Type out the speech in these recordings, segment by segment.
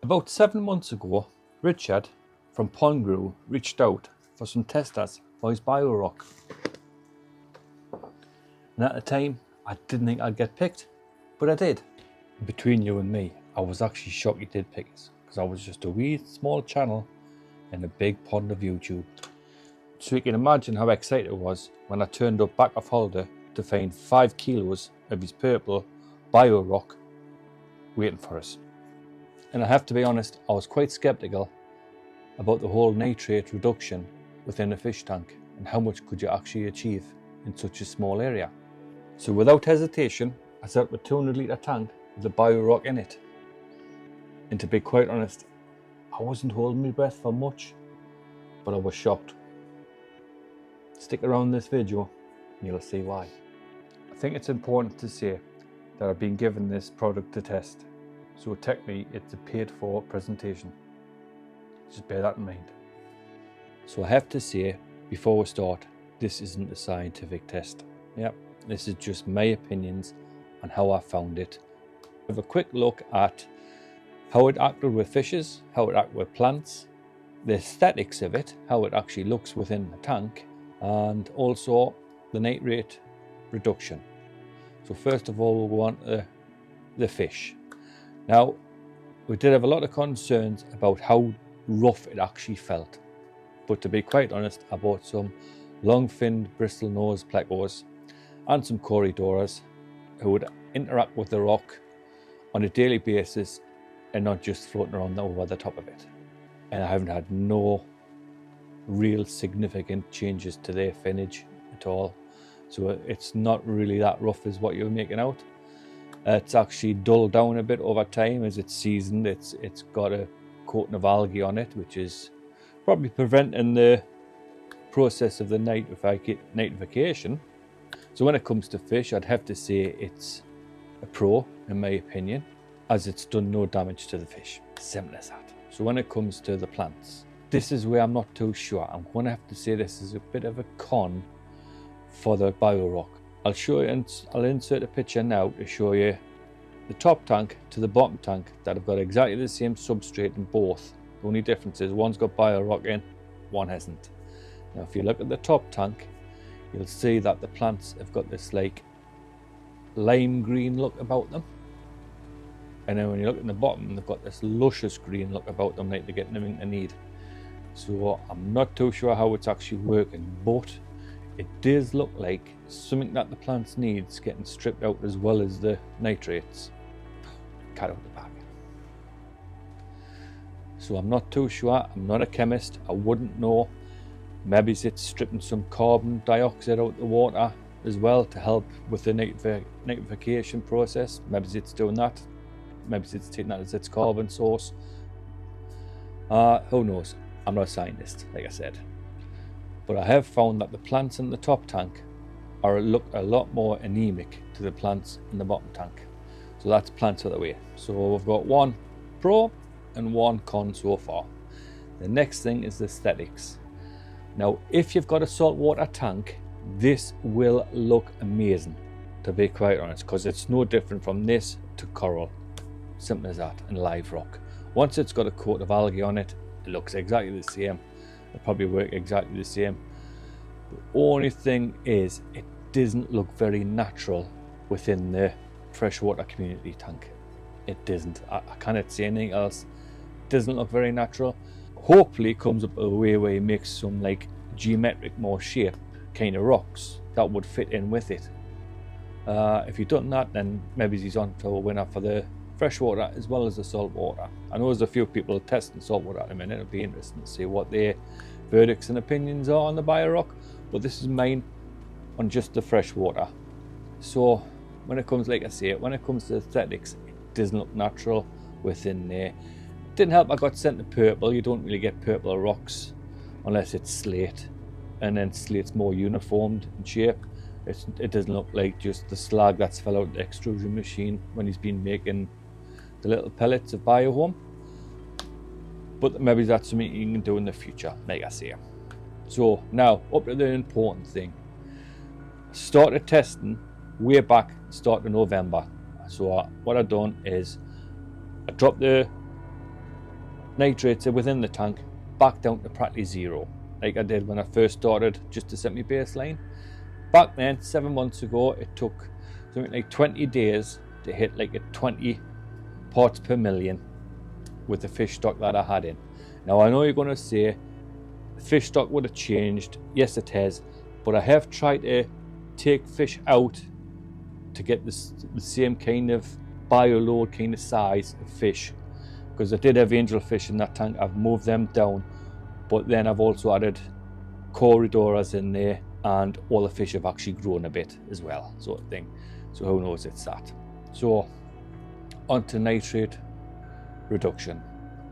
About 7 months ago, Richard from Pongru reached out for some testers for his Biorock. And at the time, I didn't think I'd get picked, but I did. Between you and me, I was actually shocked he did pick us, because I was just a wee small channel in a big pond of YouTube. So you can imagine how excited I was when I turned up back off holiday to find 5 kilos of his purple Biorock waiting for us. And I have to be honest, I was quite skeptical about the whole nitrate reduction within a fish tank and how much could you actually achieve in such a small area. So without hesitation, I set up a 200 litre tank with the Biorock in it. And to be quite honest, I wasn't holding my breath for much, but I was shocked. Stick around this video and you'll see why. I think it's important to say that I've been given this product to test, so technically it's a paid for presentation. Just bear that in mind. So I have to say, before we start, this isn't a scientific test. Yep, this is just my opinions on how I found it. Have a quick look at how it acted with fishes, how it acted with plants, the aesthetics of it, how it actually looks within the tank, and also the nitrate reduction. So first of all, we'll go on to the fish. Now, we did have a lot of concerns about how rough it actually felt. But to be quite honest, I bought some long-finned bristle-nosed plecos and some corridoras who would interact with the rock on a daily basis and not just floating around over the top of it. And I haven't had no real significant changes to their finnage at all. So it's not really that rough as what you're making out. It's actually dulled down a bit over time as it's seasoned. It's got a coating of algae on it, which is probably preventing the process of the nitrification. So when it comes to fish, I'd have to say it's a pro, in my opinion, as it's done no damage to the fish. Simple as that. So when it comes to the plants, this is where I'm not too sure. I'm going to have to say this is a bit of a con for the Biorock. I'll show you, and I'll insert a picture now to show you the top tank to the bottom tank that have got exactly the same substrate in both. The only difference is one's got Biorock in, one hasn't. Now if you look at the top tank, you'll see that the plants have got this like lime green look about them. And then when you look at the bottom, they've got this luscious green look about them, like they're getting everything they need. So I'm not too sure how it's actually working, but it does look like something that the plants needs getting stripped out as well as the nitrates. Cut out the bag. So I'm not too sure. I'm not a chemist. I wouldn't know. Maybe it's stripping some carbon dioxide out the water as well to help with the nitrification process. Maybe it's doing that. Maybe it's taking that as its carbon source. Who knows? I'm not a scientist, like I said. But I have found that the plants in the top tank look a lot more anemic to the plants in the bottom tank. So that's plants of the way. So we've got one pro and one con so far. The next thing is the aesthetics. Now, if you've got a saltwater tank, this will look amazing, to be quite honest, because it's no different from this to coral. Simple as that, and live rock. Once it's got a coat of algae on it, it looks exactly the same. It'll probably work exactly the same. The only thing is, it doesn't look very natural within the freshwater community tank. It doesn't. I cannot say anything else. It doesn't look very natural. Hopefully it comes up a way where he makes some like geometric, more shape kind of rocks that would fit in with it. If you've done that, then maybe he's on to a winner for the freshwater as well as the saltwater. I know there's a few people testing saltwater at the minute. It'll be interesting to see what their verdicts and opinions are on the Biorock, but this is mine on just the freshwater. So when it comes, like I say, when it comes to aesthetics, it doesn't look natural within there. Didn't help I got sent to purple. You don't really get purple rocks unless it's slate, and then slate's more uniformed in shape. It doesn't look like just the slag that's fell out the extrusion machine when he's been making the little pellets of Biohome. But maybe that's something you can do in the future, like I say. So now, up to the important thing. Started testing way back, start of November. So what I've done is I dropped the nitrates are within the tank back down to practically zero, like I did when I first started, just to set my baseline. Back then, 7 months ago, it took something like 20 days to hit like a 20 parts per million with the fish stock that I had in. Now I know you're going to say the fish stock would have changed. Yes, it has, but I have tried to take fish out to get the same kind of bioload kind of size of fish, because I did have angelfish in that tank. I've moved them down, but then I've also added corridoras in there, and all the fish have actually grown a bit as well, sort of thing. So who knows, it's that. So on to nitrate reduction.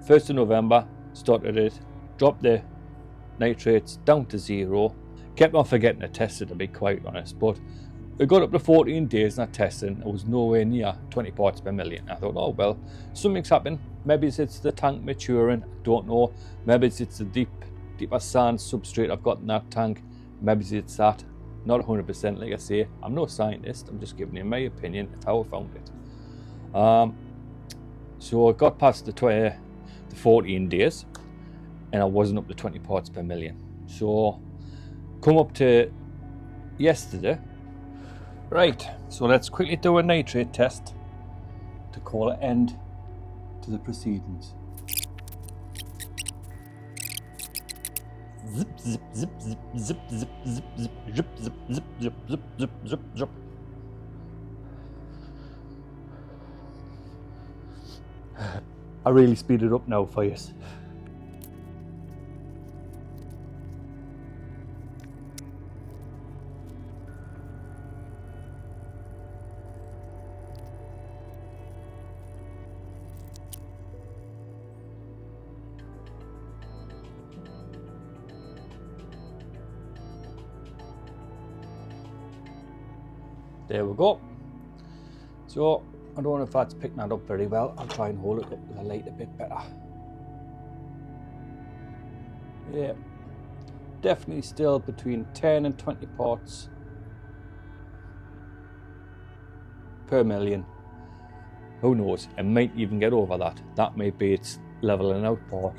1st of November started it, dropped the nitrates down to zero. Kept on forgetting to test it, to be quite honest, but it got up to 14 days not testing. It was nowhere near 20 parts per million. I thought, oh well, something's happened. Maybe it's the tank maturing, I don't know. Maybe it's the deeper sand substrate I've got in that tank. Maybe it's that. Not 100%, like I say. I'm no scientist, I'm just giving you my opinion of how I found it. So I got past the 14 days and I wasn't up to 20 parts per million. So come up to yesterday. Right, so let's quickly do a nitrate test to call an end to the proceedings. Zip, zip, zip, zip, zip, zip, zip, zip, zip, zip, zip, zip, zip, zip, zip, zip. I really speed it up now for you. There we go. So I don't know if that's picking that up very well. I'll try and hold it up with the light a bit better. Yeah, definitely still between 10 and 20 parts per million. Who knows? It might even get over that. That may be its leveling out part.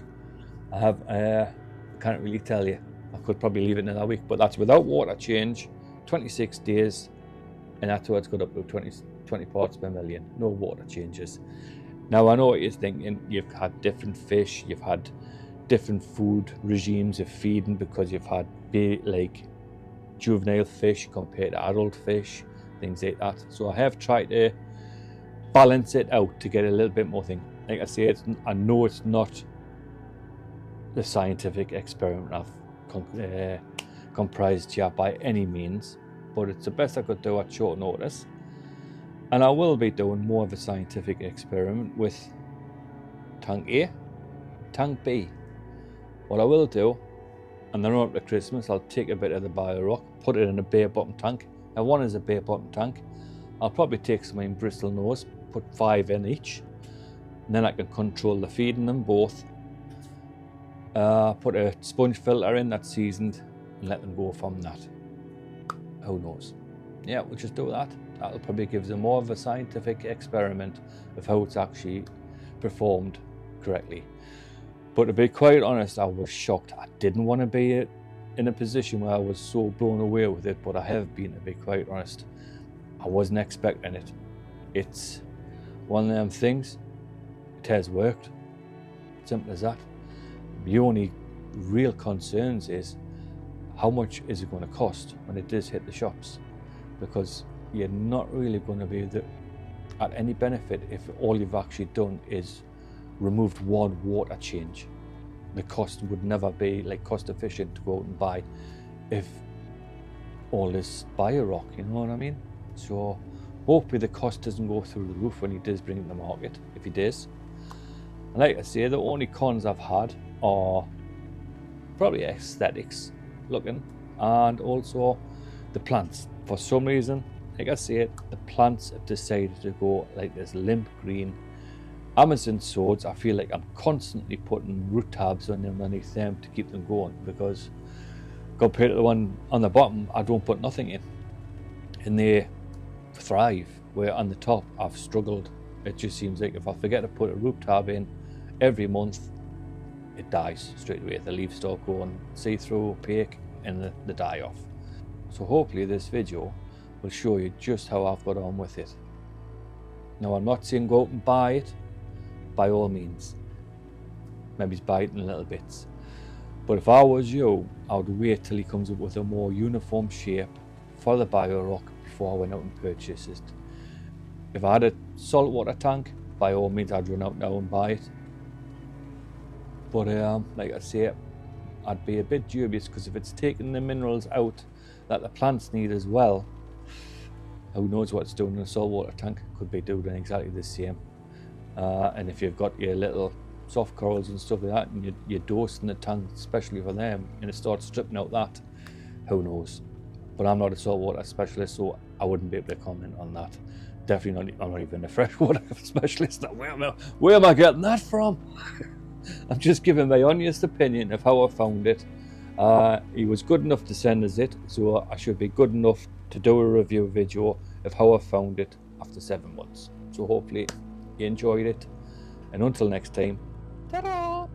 I can't really tell you. I could probably leave it another week, but that's without water change, 26 days. And that's why it's got up to 20 parts per million. No water changes. Now I know what you're thinking. You've had different fish. You've had different food regimes of feeding, because you've had like juvenile fish compared to adult fish, things like that. So I have tried to balance it out to get a little bit more thing. Like I say, I know it's not the scientific experiment I've comprised here by any means, but it's the best I could do at short notice. And I will be doing more of a scientific experiment with tank A, tank B. What I will do, and then after Christmas, I'll take a bit of the Biorock, put it in a bare bottom tank. Now one is a bare bottom tank. I'll probably take some in Bristol nose, put 5 in each, and then I can control the feeding them both. Put a sponge filter in that's seasoned and let them go from that. Who knows? Yeah, we'll just do that. That'll probably give them more of a scientific experiment of how it's actually performed correctly. But to be quite honest, I was shocked. I didn't want to be in a position where I was so blown away with it, but I have been, to be quite honest. I wasn't expecting it. It's one of them things. It has worked. Simple as that. The only real concerns is how much is it going to cost when it does hit the shops, because you're not really going to be at any benefit if all you've actually done is removed one water change. The cost would never be like cost efficient to go out and buy if all this Biorock, you know what I mean? So hopefully the cost doesn't go through the roof when he does bring it to the market, if he does. And like I say, the only cons I've had are probably aesthetics looking, and also the plants. For some reason, like I say, the plants have decided to go like this limp green. Amazon swords, I feel like I'm constantly putting root tabs on them underneath them to keep them going, because compared to the one on the bottom, I don't put nothing in and they thrive, where on the top I've struggled. It just seems like if I forget to put a root tab in every month, it dies straight away. The leaves start going see-through, opaque, and they die off. So hopefully this video will show you just how I've got on with it. Now, I'm not saying go out and buy it, by all means. Maybe buy it in little bits. But if I was you, I would wait till he comes up with a more uniform shape for the Biorock before I went out and purchased it. If I had a saltwater tank, by all means I'd run out now and buy it. But like I say, I'd be a bit dubious, because if it's taking the minerals out that the plants need as well, who knows what it's doing in a saltwater tank. Could be doing exactly the same. And if you've got your little soft corals and stuff like that, and you're dosing the tank especially for them, and it starts stripping out that, who knows. But I'm not a saltwater specialist, so I wouldn't be able to comment on that. Definitely not. I'm not even a freshwater specialist. Where am I getting that from? I'm just giving my honest opinion of how I found it. He was good enough to send us it, so I should be good enough to do a review video of how I found it after 7 months. So hopefully you enjoyed it, and until next time, ta-da!